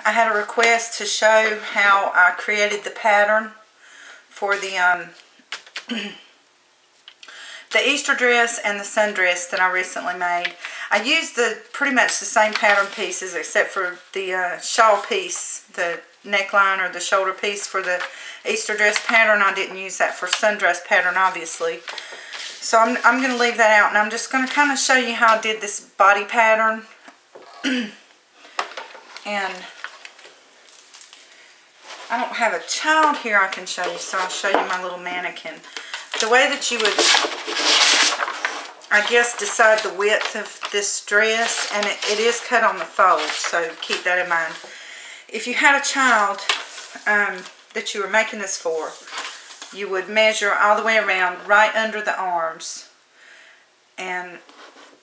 I had a request to show how I created the pattern for the the Easter dress and the sundress that I recently made. I used pretty much the same pattern pieces except for the shawl piece, the neckline or the shoulder piece for the Easter dress pattern. I didn't use that for sundress pattern, obviously. So I'm going to leave that out, and I'm just going to kind of show you how I did this body pattern. And I don't have a child here I can show you, so I'll show you my little mannequin. The way that you would, I guess, decide the width of this dress, and it is cut on the fold, so keep that in mind. If you had a child that you were making this for, you would measure all the way around right under the arms, and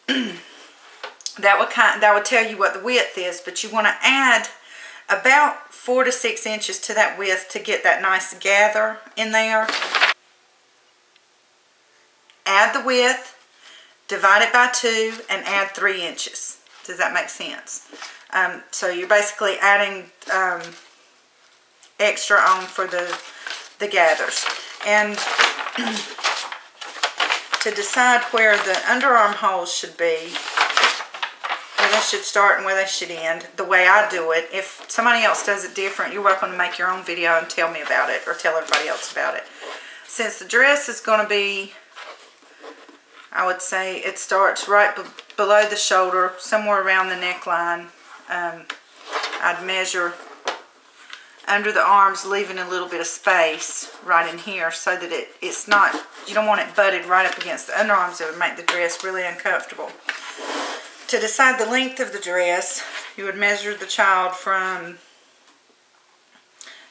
that would tell you what the width is, but you want to add about 4 to 6 inches to that width to get that nice gather in there. Add the width, divide it by 2, and add 3 inches. Does that make sense? So you're basically adding extra on for the gathers. And to decide where the underarm holes should be, where they should start and where they should end, the way I do it, if somebody else does it different, you're welcome to make your own video and tell me about it, or tell everybody else about it. Since the dress is going to be, I would say it starts right below the shoulder, somewhere around the neckline. I'd measure under the arms, leaving a little bit of space right in here so that it's not, you don't want it butted right up against the underarms. It would make the dress really uncomfortable. To decide the length of the dress, you would measure the child from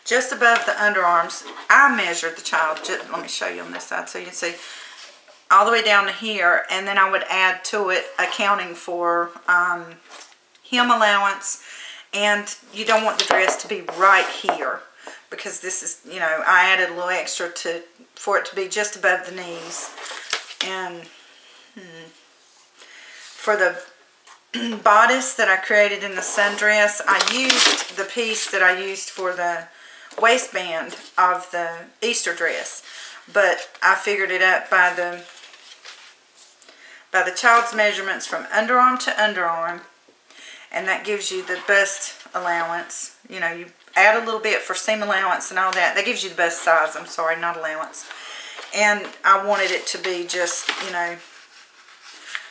just above the underarms. I measured the child, let me show you on this side so you can see, all the way down to here, and then I would add to it, accounting for hem allowance, and you don't want the dress to be right here, because this is, you know, I added a little extra for it to be just above the knees. And for the bodice that I created in the sundress, I used the piece that I used for the waistband of the Easter dress, but I figured it up by the child's measurements from underarm to underarm, and that gives you the bust allowance. You know, you add a little bit for seam allowance and all that. That gives you the bust size, I'm sorry, not allowance. And I wanted it to be just, you know,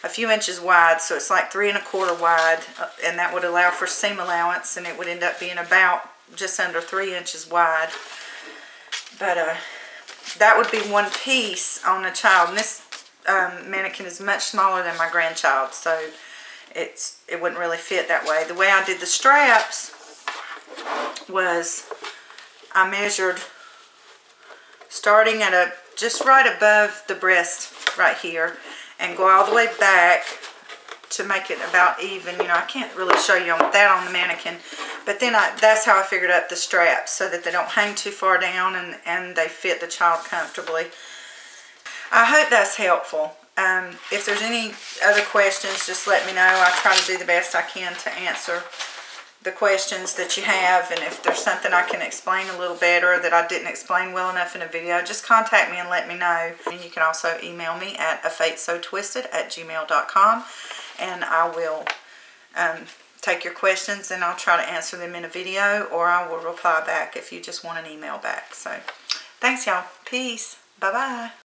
a few inches wide, so it's like 3 1/4 wide, and that would allow for seam allowance, and it would end up being about just under 3 inches wide. But that would be one piece on a child, and this mannequin is much smaller than my grandchild, so it wouldn't really fit that way. The way I did the straps was I measured starting at just right above the breast right here, and go all the way back to make it about even. You know, I can't really show you that on the mannequin, but then that's how I figured out the straps, so that they don't hang too far down and they fit the child comfortably. I hope that's helpful. If there's any other questions, just let me know. I try to do the best I can to answer the questions that you have, and if there's something I can explain a little better that I didn't explain well enough in a video, just contact me and let me know. And you can also email me at AFateSoTwisted@gmail.com, and I will take your questions, and I'll try to answer them in a video, or I will reply back if you just want an email back. So thanks, y'all. Peace. Bye-bye.